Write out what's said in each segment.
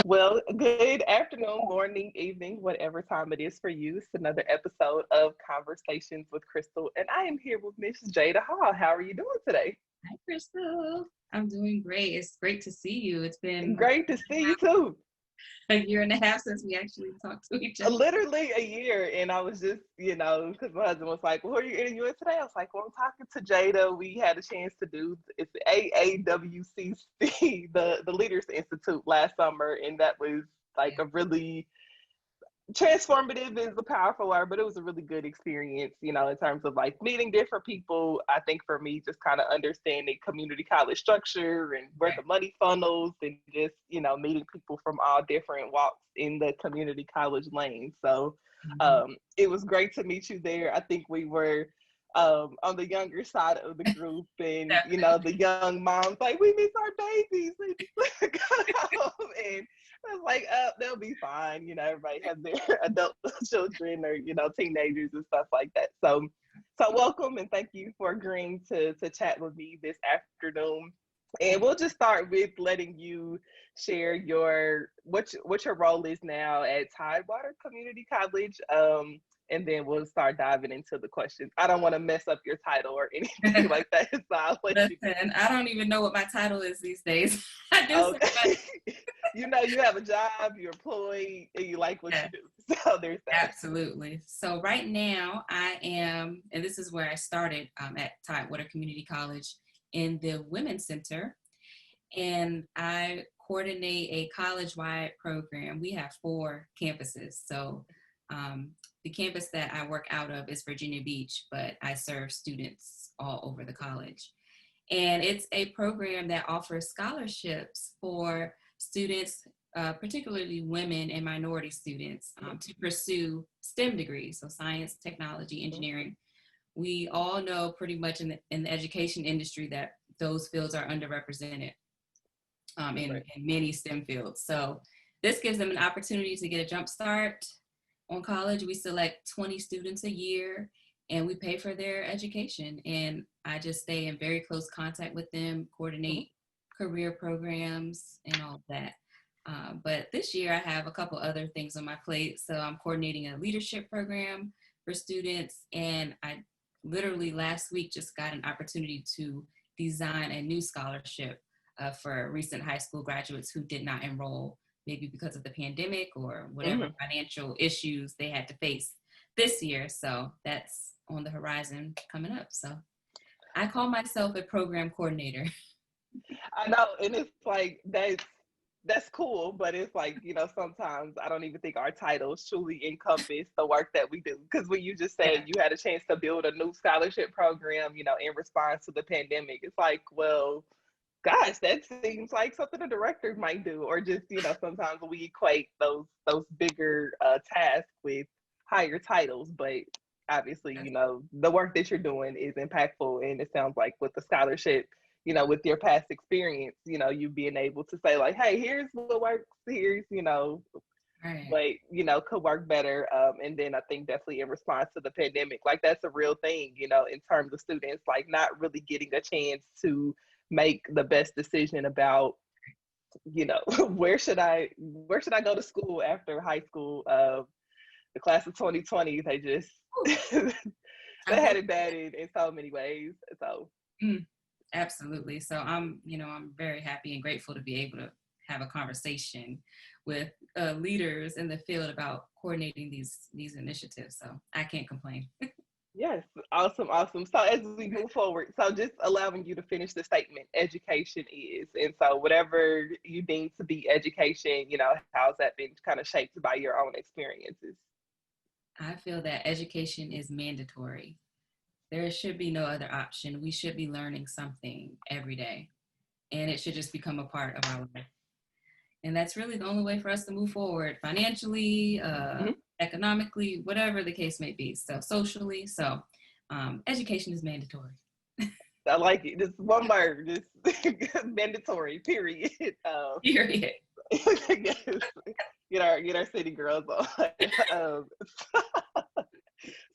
Well, good afternoon, morning, evening, whatever time it is for you. It's another episode of Conversations with Crystal, and I am here with Miss Jaedda Hall. How are you doing today? Hi, Crystal. I'm doing great. It's great to see you. It's been Great to see you too. a year and a half since we actually talked to each other. Literally a year, and I was just, because my husband was like, "Well, who are you interviewing today?" I was like, "Well, I'm talking to Jaedda. We had a chance to do it's the AAWCC, the Leaders Institute last summer, and that was like a really transformative is a powerful word, but it was a really good experience, in terms of like meeting different people. I think for me, just kind of understanding community college structure and where the money funnels and just, meeting people from all different walks in the community college lane. So it was great to meet you there. I think we were on the younger side of the group, and the young moms like, we miss our babies, we just go home. And I was like, they'll be fine. Everybody has their adult children or teenagers and stuff like that. So welcome, and thank you for agreeing to chat with me this afternoon. And we'll just start with letting you share what your role is now at Tidewater Community College. And then we'll start diving into the questions. I don't want to mess up your title or anything like that. So I'll let you. I don't even know what my title is these days. I do you have a job, you're employed, and you like what you do. So there's that. Absolutely. So right now I am, and this is where I started at Tidewater Community College in the Women's Center. And I coordinate a college-wide program. We have 4 campuses. So the campus that I work out of is Virginia Beach, but I serve students all over the college. And it's a program that offers scholarships for students, particularly women and minority students, to pursue STEM degrees, so science, technology, engineering. We all know pretty much in the education industry that those fields are underrepresented in many STEM fields. So this gives them an opportunity to get a jump start on college. We select 20 students a year and we pay for their education. And I just stay in very close contact with them, coordinate career programs and all of that. But this year I have a couple other things on my plate. So I'm coordinating a leadership program for students. And I literally last week just got an opportunity to design a new scholarship for recent high school graduates who did not enroll, maybe because of the pandemic or whatever financial issues they had to face this year. So that's on the horizon coming up. So I call myself a program coordinator. I know, and it's like that's cool, but it's like, sometimes I don't even think our titles truly encompass the work that we do. Because when you just said you had a chance to build a new scholarship program, in response to the pandemic, it's like, well, gosh, that seems like something a director might do, or just, sometimes we equate those bigger tasks with higher titles, but obviously, the work that you're doing is impactful, and it sounds like with the scholarship, with your past experience, you being able to say like, hey, here's what works, here's, but, could work better. And then I think definitely in response to the pandemic, like that's a real thing, in terms of students, like not really getting a chance to make the best decision about, where should I go to school after high school. The class of 2020, they just they had it bad in so many ways. So absolutely. So I'm very happy and grateful to be able to have a conversation with leaders in the field about coordinating these initiatives. So I can't complain. Yes, awesome. So as we move forward, so just allowing you to finish the statement, education is, and so whatever you deem to be education, how's that been kind of shaped by your own experiences? I feel that education is mandatory. There should be no other option. We should be learning something every day, and it should just become a part of our life. And that's really the only way for us to move forward financially, economically, whatever the case may be. So socially, education is mandatory. I like it. Just one word, just mandatory, period. Period. Get our city girls on.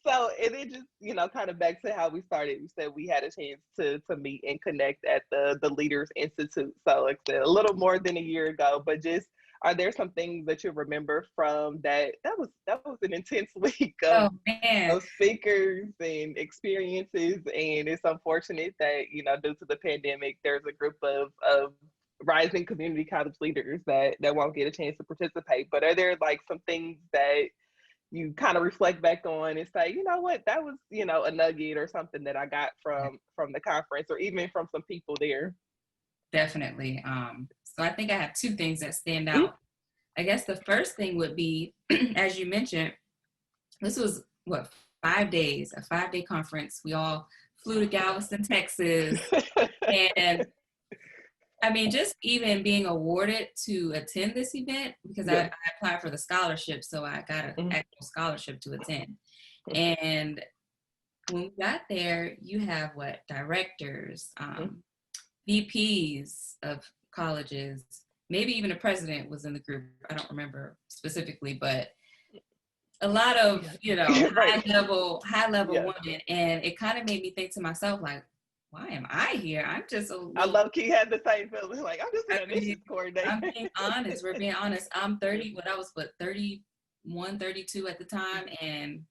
So, and it just, kind of back to how we started. We said we had a chance to meet and connect at the Leaders Institute. So, like I said, a little more than a year ago, but just, are there some things that you remember from that? That was an intense week Oh man. of speakers and experiences, and it's unfortunate that due to the pandemic, there's a group of rising community college leaders that won't get a chance to participate. But are there like some things that you kind of reflect back on and say, you know what, that was, a nugget or something that I got from the conference, or even from some people there? Definitely. So I think I have two things that stand Mm-hmm. out. I guess the first thing would be, as you mentioned, this was what, 5 days, a 5-day conference. We all flew to Galveston, Texas. And I mean, just even being awarded to attend this event, because I applied for the scholarship, so I got an actual scholarship to attend. And when we got there, you have directors, VPs of colleges, maybe even a president was in the group. I don't remember specifically, but a lot of, Right. high level women. And it kind of made me think to myself, like, why am I here? I'm just a little... I love Key had the same feeling. Like, I'm just an admissions coordinator. I'm being honest. We're being honest. I'm 30, I was 31, 32 at the time. And,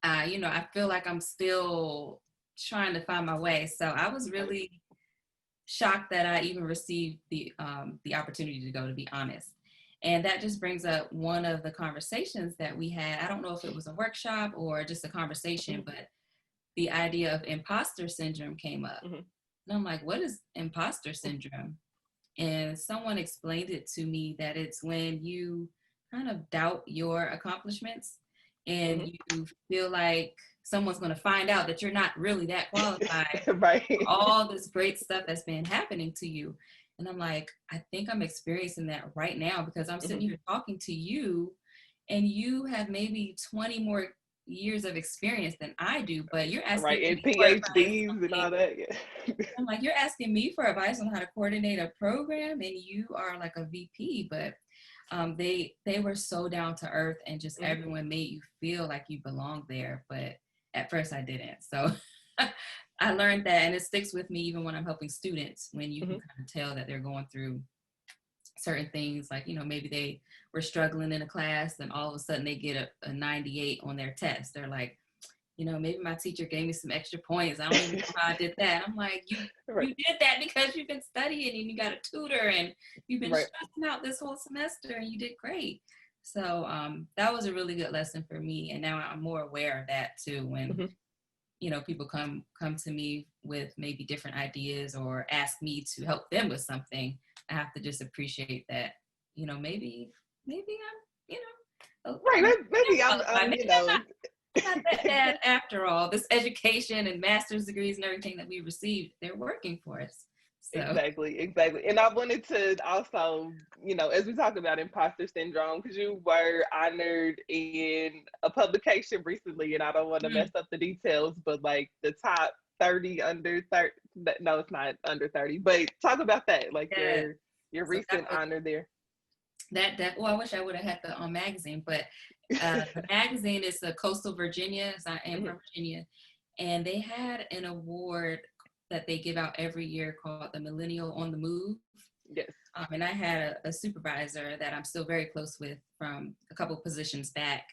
I feel like I'm still trying to find my way. So I was really shocked that I even received the opportunity to go, to be honest. And that just brings up one of the conversations that we had. I don't know if it was a workshop or just a conversation, but the idea of imposter syndrome came up. And I'm like, what is imposter syndrome? And someone explained it to me that it's when you kind of doubt your accomplishments and you feel like someone's going to find out that you're not really that qualified right. for all this great stuff that's been happening to you. And I'm like, I think I'm experiencing that right now, because I'm sitting here talking to you and you have maybe 20 more years of experience than I do, but you're asking and me for PhDs and all that. I'm like, you're asking me for advice on how to coordinate a program, and you are like a VP. But they were so down to earth, and just everyone made you feel like you belonged there. But at first I didn't. So I learned that, and it sticks with me even when I'm helping students, when you can kind of tell that they're going through certain things, like, maybe they were struggling in a class and all of a sudden they get a 98 on their test. They're like, maybe my teacher gave me some extra points. I don't even know how I did that. I'm like, you did that because you've been studying and you got a tutor and you've been stressing out this whole semester and you did great. So that was a really good lesson for me. And now I'm more aware of that too, when people come to me with maybe different ideas or ask me to help them with something. I have to just appreciate that, maybe I'm, maybe I'm not that bad after all. This education and master's degrees and everything that we received, they're working for us. So. Exactly. And I wanted to also, as we talk about imposter syndrome, because you were honored in a publication recently, and I don't want to mess up the details, but like the top 30 under 30, no, it's not under 30, but talk about that, like your recent honor there. Well, I wish I would have had the magazine, but the magazine is Coastal Virginia, so I am from Virginia, and they had an award that they give out every year called the Millennial on the Move. Yes. And I had a supervisor that I'm still very close with from a couple positions back.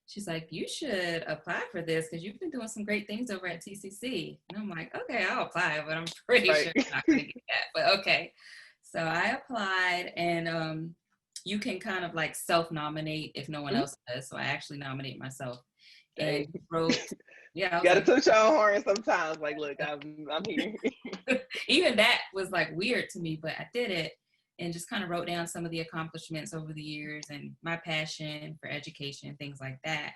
She's like, you should apply for this because you've been doing some great things over at TCC. And I'm like, okay, I'll apply, but I'm pretty sure I'm not going to get that. But okay. So I applied, and you can kind of like self-nominate if no one else does. So I actually nominate myself and wrote. Yeah, you gotta toot your own horn sometimes. Like, look, I'm here. Even that was like weird to me, but I did it and just kind of wrote down some of the accomplishments over the years and my passion for education, things like that.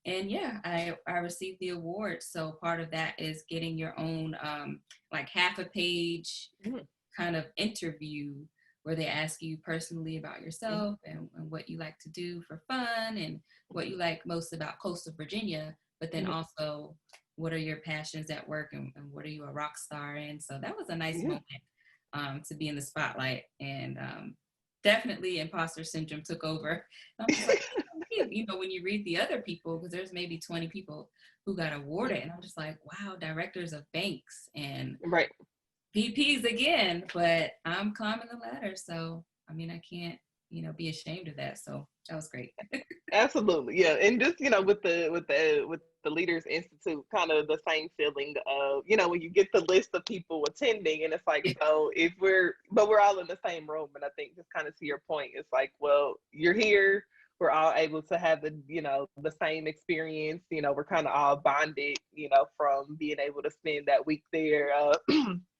And yeah, I received the award. So part of that is getting your own like half a page kind of interview where they ask you personally about yourself and what you like to do for fun and what you like most about Coastal Virginia, but then also what are your passions at work and what are you a rock star in? So that was a nice moment to be in the spotlight, and definitely imposter syndrome took over. I'm just like, when you read the other people, because there's maybe 20 people who got awarded, and I'm just like, wow, directors of banks and Right. VPs again, but I'm climbing the ladder. So, I mean, I can't, be ashamed of that. So that was great. Absolutely, yeah, and just with the Leaders Institute, kind of the same feeling of when you get the list of people attending, and it's like, so if we're all in the same room, and I think just kind of to your point, it's like, well, you're here, we're all able to have the same experience, we're kind of all bonded, from being able to spend that week there,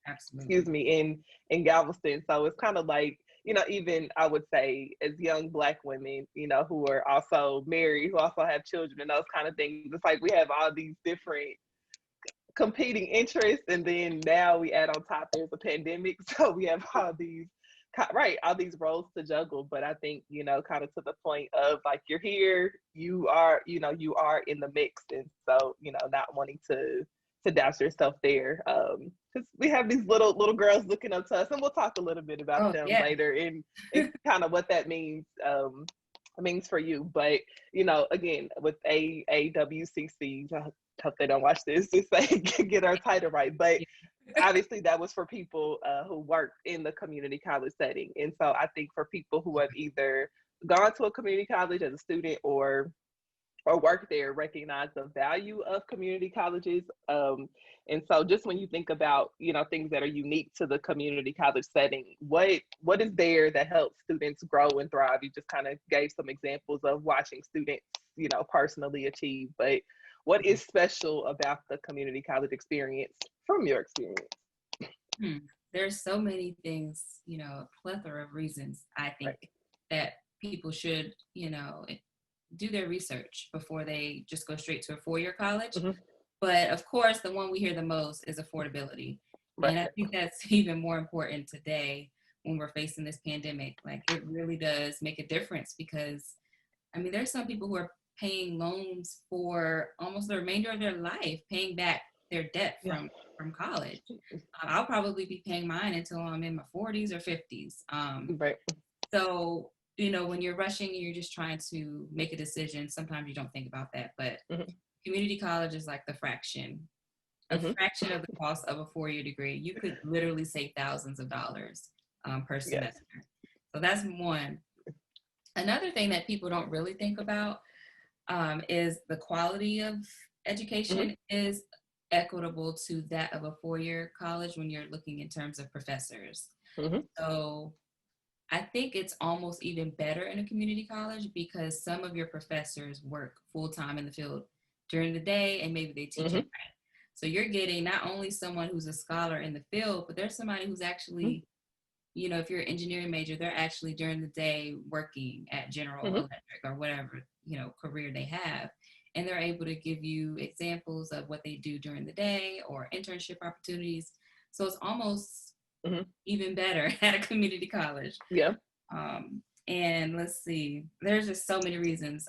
Absolutely. excuse me, in Galveston. So it's kind of like, even I would say as young Black women, who are also married, who also have children and those kind of things, it's like we have all these different competing interests. And then now we add on top, there's a pandemic. So we have all these, all these roles to juggle. But I think, kind of to the point of like, you're here, you are in the mix. And so, not wanting to douse yourself there. Because we have these little girls looking up to us, and we'll talk a little bit about them later and kind of what that means for you. But again, with AAWCC, I hope they don't watch this to say get our title right, but obviously that was for people who work in the community college setting. And so I think for people who have either gone to a community college as a student or work there, recognize the value of community colleges. And so just when you think about, things that are unique to the community college setting, what is there that helps students grow and thrive? You just kind of gave some examples of watching students, personally achieve, but what is special about the community college experience from your experience? There's so many things, a plethora of reasons I think that people should, do their research before they just go straight to a four-year college. Mm-hmm. But of course, the one we hear the most is affordability. Right. And I think that's even more important today when we're facing this pandemic. Like, it really does make a difference because, I mean, there's some people who are paying loans for almost the remainder of their life, paying back their debt from college. I'll probably be paying mine until I'm in my 40s or 50s. Right. So, when you're rushing and you're just trying to make a decision, sometimes you don't think about that. But community college is like a fraction of the cost of a four-year degree. You could literally save thousands of dollars per semester. So that's one. Another thing that people don't really think about is the quality of education is equitable to that of a four-year college when you're looking in terms of professors. So I think it's almost even better in a community college because some of your professors work full-time in the field during the day and maybe they teach at night. So you're getting not only someone who's a scholar in the field, but there's somebody who's actually, if you're an engineering major, they're actually during the day working at General Electric or whatever, career they have. And they're able to give you examples of what they do during the day or internship opportunities. So it's almost even better at a community college. Yeah. And let's see, there's just so many reasons.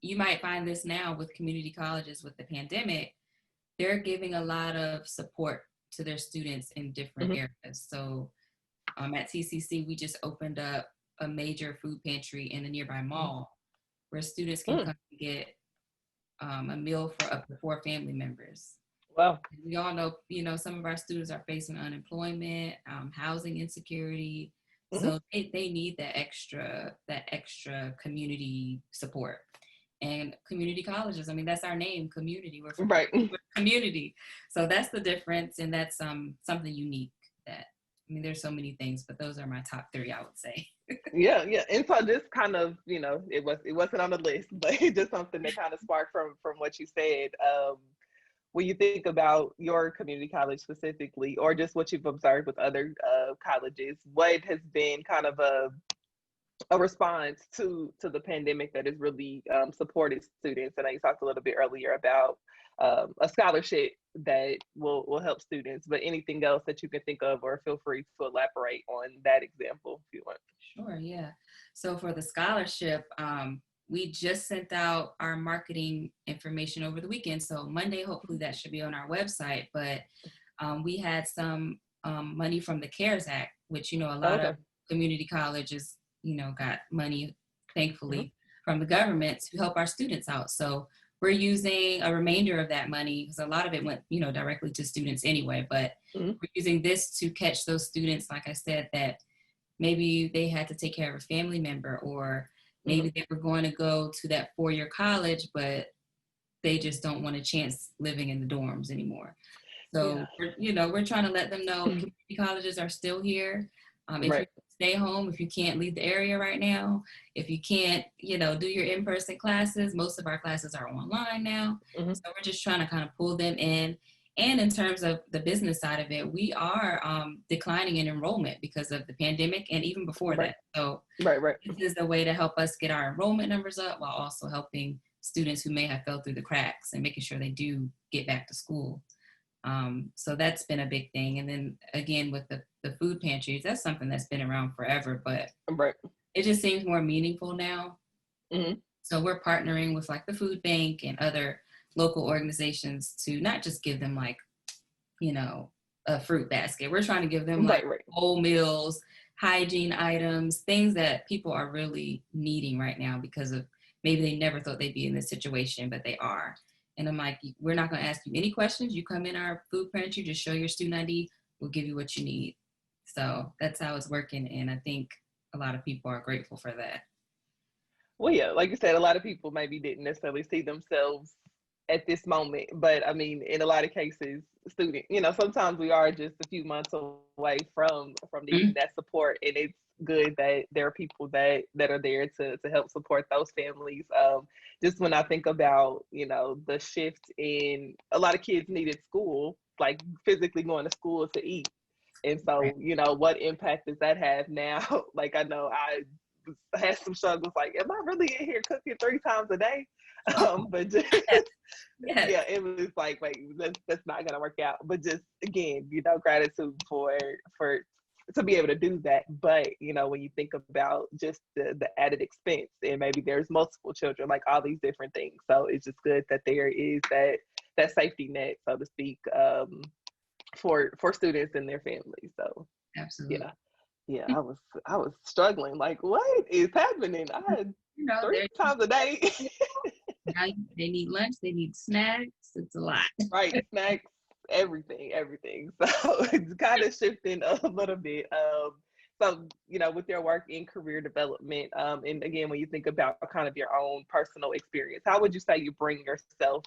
You might find this now with community colleges with the pandemic, they're giving a lot of support to their students in different areas. So at TCC, we just opened up a major food pantry in a nearby mall where students can come and get a meal for up to 4 family members. Wow. We all know, some of our students are facing unemployment, housing insecurity. So they need that extra community support. And community colleges, I mean, that's our name, community. We're from community. So that's the difference. And that's something unique that, I mean, there's so many things, but those are my top 3, I would say. Yeah. And so just kind of, it wasn't on the list, but just something that kind of sparked from what you said. When you think about your community college specifically, or just what you've observed with other colleges, what has been kind of a response to the pandemic that has really supported students? And I talked a little bit earlier about a scholarship that will help students, but anything else that you can think of, or feel free to elaborate on that example if you want. Sure, yeah. So for the scholarship, we just sent out our marketing information over the weekend. So Monday, hopefully that should be on our website. But we had some money from the CARES Act, which, a lot of community colleges, got money, thankfully, from the government to help our students out. So we're using a remainder of that money, because a lot of it went, directly to students anyway, but Mhm. we're using this to catch those students, like I said, that maybe they had to take care of a family member, or maybe Mhm. they were going to go to that 4-year college, but they just don't want a chance living in the dorms anymore. Yeah. So, we're trying to let them know community colleges are still here. If you Right. stay home, if you can't leave the area right now, if you can't, do your in-person classes, most of our classes are online now. Mhm. So we're just trying to kind of pull them in. And in terms of the business side of it, we are declining in enrollment because of the pandemic and even before Right. that. So Right. Right. this is a way to help us get our enrollment numbers up while also helping students who may have fell through the cracks and making sure they do get back to school. So that's been a big thing. And then again, with the food pantries, that's something that's been around forever, but Right. it just seems more meaningful now. Mhm. So we're partnering with like the food bank and other local organizations to not just give them like, a fruit basket. We're trying to give them like Right. Right. whole meals, hygiene items, things that people are really needing right now because of maybe they never thought they'd be in this situation, but they are. And I'm like, we're not going to ask you any questions. You come in our food pantry, just show your student ID. We'll give you what you need. So that's how it's working. And I think a lot of people are grateful for that. Well, yeah, like you said, a lot of people maybe didn't necessarily see themselves at this moment, but I mean, in a lot of cases, sometimes we are just a few months away from needing Mhm. that support, and it's good that there are people that are there to help support those families. Just when I think about the shift in a lot of kids needed school, like physically going to school to eat. And Right. so, what impact does that have now? Like, I know I had some struggles, like, am I really in here cooking 3 times a day? But just, Yes. Yes. yeah, it was like, wait, that's not gonna work out. But just again, gratitude for to be able to do that. But when you think about just the added expense, and maybe there's multiple children, like all these different things. So it's just good that there is that safety net, so to speak, for students and their families. So Absolutely. yeah. Yeah, I was struggling. Like, what is happening? I had three They're times a day. now they need lunch, they need snacks. It's a lot. Right, snacks, everything, everything. So it's kind of shifting a little bit. So with your work in career development, and again, when you think about kind of your own personal experience, how would you say you bring yourself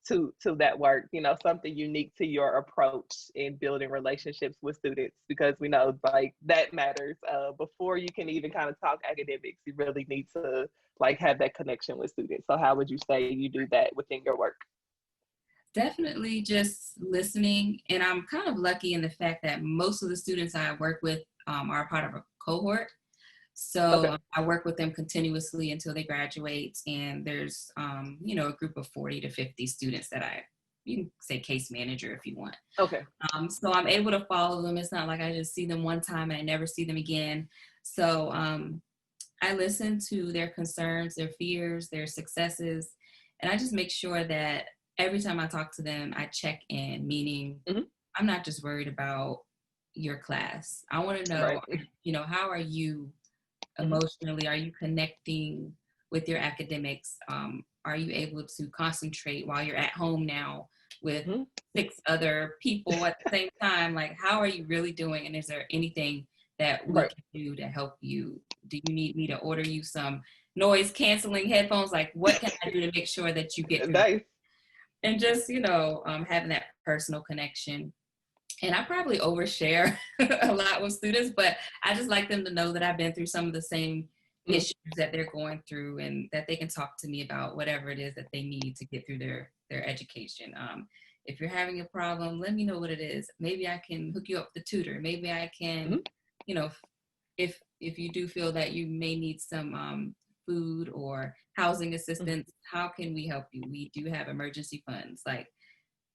to that work? Something unique to your approach in building relationships with students, because we know like that matters. Before you can even kind of talk academics, you really need to like have that connection with students. So how would you say you do that within your work? Definitely just listening. And I'm kind of lucky in the fact that most of the students I work with are part of a cohort. Okay. So I work with them continuously until they graduate. And there's, a group of 40 to 50 students that you can say case manager if you want. Okay. So I'm able to follow them. It's not like I just see them one time and I never see them again. So I listen to their concerns, their fears, their successes, and I just make sure that every time I talk to them, I check in, meaning Hmm. I'm not just worried about your class. I want to know, Right. how are you Hmm. emotionally? Are you connecting with your academics? Are you able to concentrate while you're at home now with Hmm. 6 other people at the same time? Like, how are you really doing? And is there anything that we Right. can do to help you? Do you need me to order you some noise canceling headphones? Like, what can I do to make sure that you get through? Nice. And just, having that personal connection. And I probably overshare a lot with students, but I just like them to know that I've been through some of the same Mhm. issues that they're going through, and that they can talk to me about whatever it is that they need to get through their education. If you're having a problem, let me know what it is. Maybe I can hook you up with the tutor. Maybe I can, Mhm. you know, if you do feel that you may need some food or housing Mhm. assistance, how can we help you? We do have emergency funds. Like,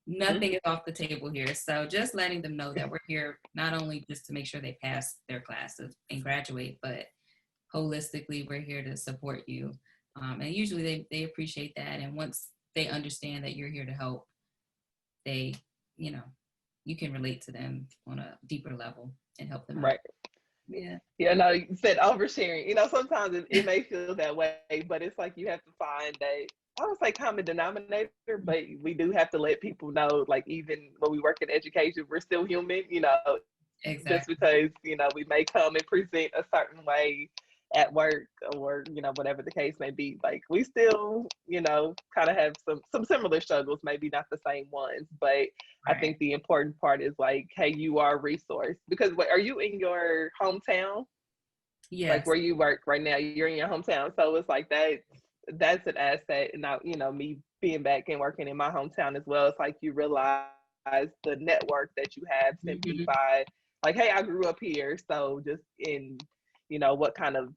Mhm. nothing is off the table here. So just letting them know that we're here not only just to make sure they pass their classes and graduate, but holistically, we're here to support you. And usually they appreciate that. And once they understand that you're here to help, they, you know, you can relate to them on a deeper level and help them out. Right. Yeah. Yeah, no, you said oversharing. Sometimes it may feel that way, but it's like you have to find that, I would say, common denominator, but we do have to let people know, like, even when we work in education, we're still human, just Exactly. because, we may come and present a certain way at work, or, whatever the case may be. Like, we still, kind of have some similar struggles, maybe not the same ones, but I Right. think the important part is, like, hey, you are a resource. Because are you in your hometown? Like, Yes. where you work right now, you're in your hometown. So it's like that's an asset. And now, me being back and working in my hometown as well, it's like you realize the network that you have simply Hmm. by, like, hey, I grew up here. So just in, what kind of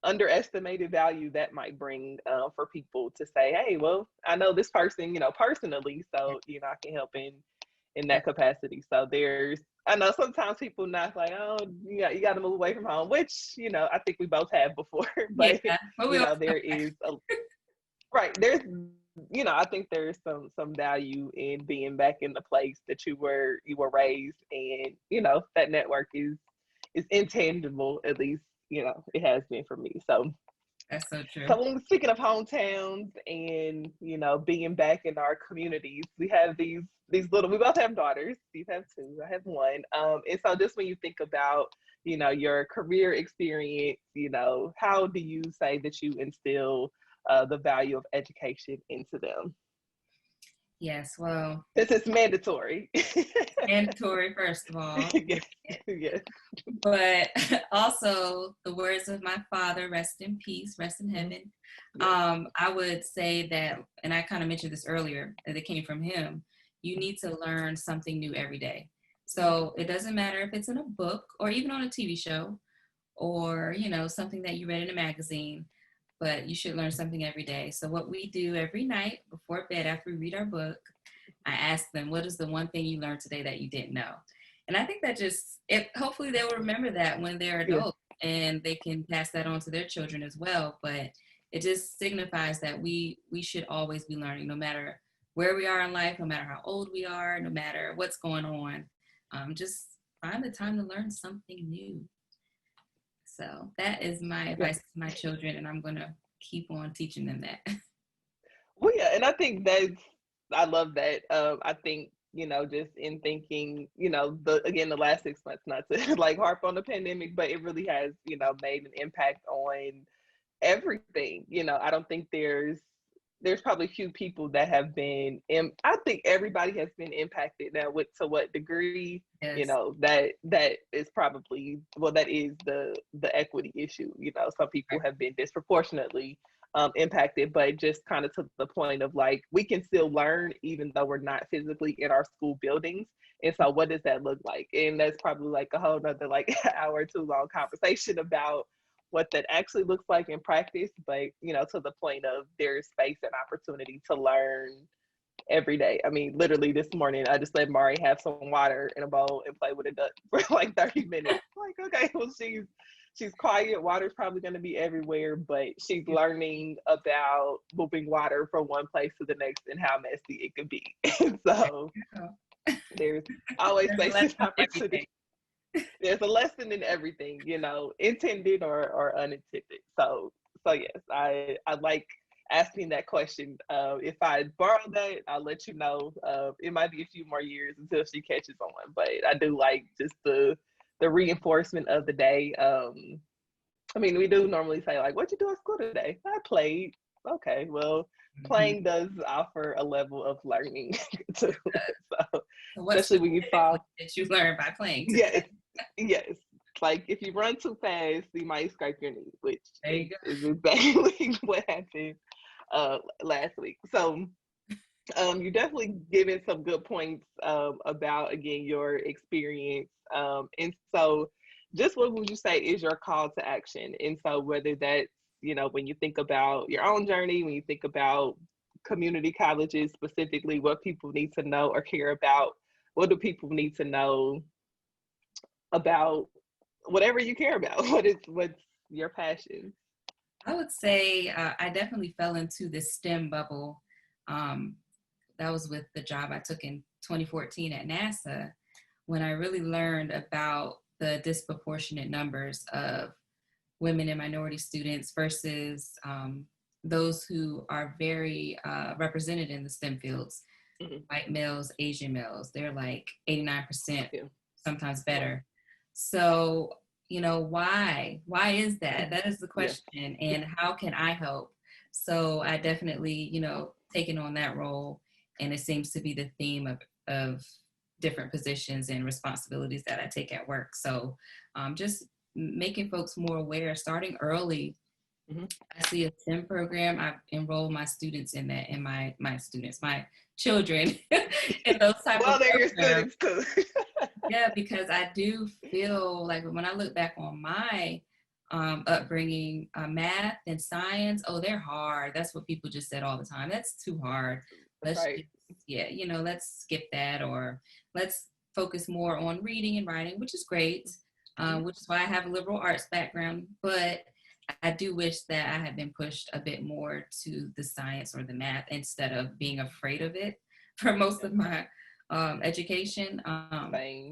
underestimated value that might bring for people to say, hey, well, I know this person, personally, so I can help in that capacity. So I know sometimes people not like, oh, you got to move away from home, which I think we both have before, Yeah. but But we all there is right, there's I think there's some value in being back in the place that you were raised, and that network is intangible, at least it has been for me. that's so true. So when we're speaking of hometowns and being back in our communities, we have these little. We both have daughters. You have two. I have one. And so just when you think about your career experience, how do you say that you instill the value of education into them? Yes. Well, This is mandatory. mandatory, first of all. Yes. Yes. But also, the words of my father, rest in peace, rest in Mhm. heaven. Yes. I would say that, and I kind of mentioned this earlier, that it came from him. You need to learn something new every day. So it doesn't matter if it's in a book or even on a TV show, or something that you read in a magazine, but you should learn something every day. So what we do every night before bed, after we read our book, I ask them, what is the one thing you learned today that you didn't know? And I think that hopefully they will remember that when they're Yes. adults, and they can pass that on to their children as well. But it just signifies that we should always be learning, no matter where we are in life, no matter how old we are, no matter what's going on. Just find the time to learn something new. So that is my Yes. advice to my children, and I'm going to keep on teaching them that. Well, yeah, and I think I love that. I think, just in thinking, the last 6 months, not to like harp on the pandemic, but it really has, made an impact on everything. I don't think there's probably few people that have been, I think everybody has been impacted now. With to what degree, Yes. that is probably, well, that is the equity issue. Some people Right. have been disproportionately impacted, but just kind of to the point of, like, we can still learn even though we're not physically in our school buildings. And so what does that look like? And that's probably like a whole nother, like, hour or two long conversation about what that actually looks like in practice. But to the point of, there's space and opportunity to learn every day. I mean, literally this morning, I just let Mari have some water in a bowl and play with a duck for like 30 minutes. Like, okay, well, she's quiet. Water's probably going to be everywhere, but she's learning about moving water from one place to the next and how messy it can be. And so there's always There's a space and lesson in everything. opportunity. There's a lesson in everything, intended or unintended. So yes, I like asking that question. If I borrow that, I'll let you know. It might be a few more years until she catches on, but I do like just the reinforcement of the day. I mean, we do normally say, like, "What'd you do at school today?" I played. Okay, well, Mhm. playing does offer a level of learning too. So, So what especially when you specific fall. one did you learn by playing today? Yes, yes. Like, if you run too fast, you might scrape your knee, which There is, you go. is exactly what happened last week. So you're definitely giving some good points about, again, your experience. And so just what would you say is your call to action? And so whether that's, when you think about your own journey, when you think about community colleges specifically, what people need to know or care about, what do people need to know about whatever you care about? What's your passion? I would say I definitely fell into this STEM bubble. Um, that was with the job I took in 2014 at NASA, when I really learned about the disproportionate numbers of women and minority students versus those who are very represented in the STEM fields. White males, Asian males, they're like 89%, sometimes better. So, why is that? That is the question. And how can I help? So I definitely, taken on that role, and it seems to be the theme of different positions and responsibilities that I take at work. So just making folks more aware, starting early. I see a STEM program. I've enrolled my students in that, and my children in those type of they're programs. your students too. Yeah, because I do feel like when I look back on my upbringing, math and science, they're hard. That's what people just said all the time. That's too hard. Let's skip that, or let's focus more on reading and writing, which is great, which is why I have a liberal arts background. But I do wish that I had been pushed a bit more to the science or the math instead of being afraid of it for most of my education.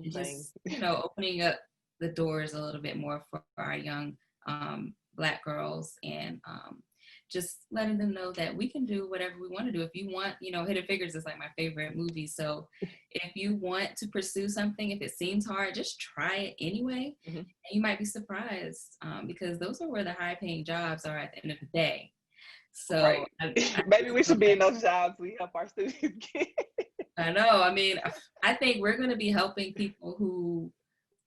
Just opening up the doors a little bit more for our young Black girls, and just letting them know that we can do whatever we want to do. If you want, Hidden Figures is like my favorite movie. So if you want to pursue something, if it seems hard, just try it anyway. And you might be surprised, because those are where the high paying jobs are at the end of the day. So maybe we should be in those jobs we help our students get. I know. I mean, I think we're going to be helping people who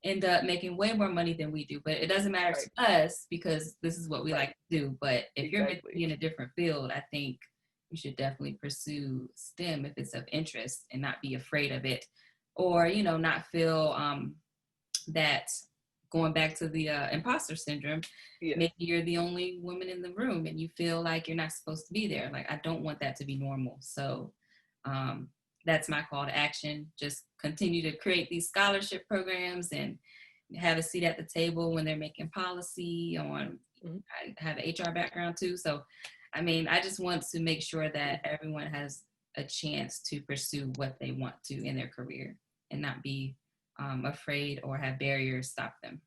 end up making way more money than we do, but it doesn't matter to us because this is what we like to do. But if you're meant to be in a different field, I think you should definitely pursue STEM if it's of interest, and not be afraid of it, or not feel that, going back to the imposter syndrome, maybe you're the only woman in the room and you feel like you're not supposed to be there. Like, I don't want that to be normal. So that's my call to action. Just continue to create these scholarship programs and have a seat at the table when they're making policy on. I have an HR background too. So, I mean, I just want to make sure that everyone has a chance to pursue what they want to in their career, and not be afraid or have barriers stop them.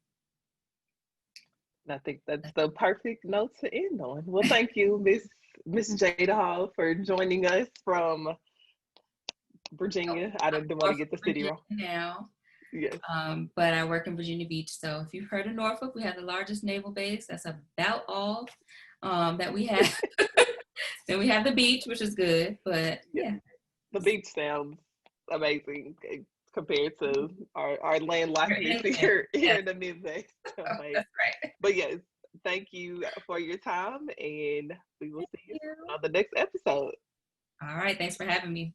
I think that's the perfect note to end on. Well, thank you, Miss Jaedda Hall, for joining us from Virginia. I didn't want to get the city wrong. Now, yes. But I work in Virginia Beach. So if you've heard of Norfolk, we have the largest naval base. That's about all that we have. Then we have the beach, which is good. But the beach sounds amazing compared to our landlocked here in the Midwest. That's right. But yes, thank you for your time, and we will see you on the next episode. All right. Thanks for having me.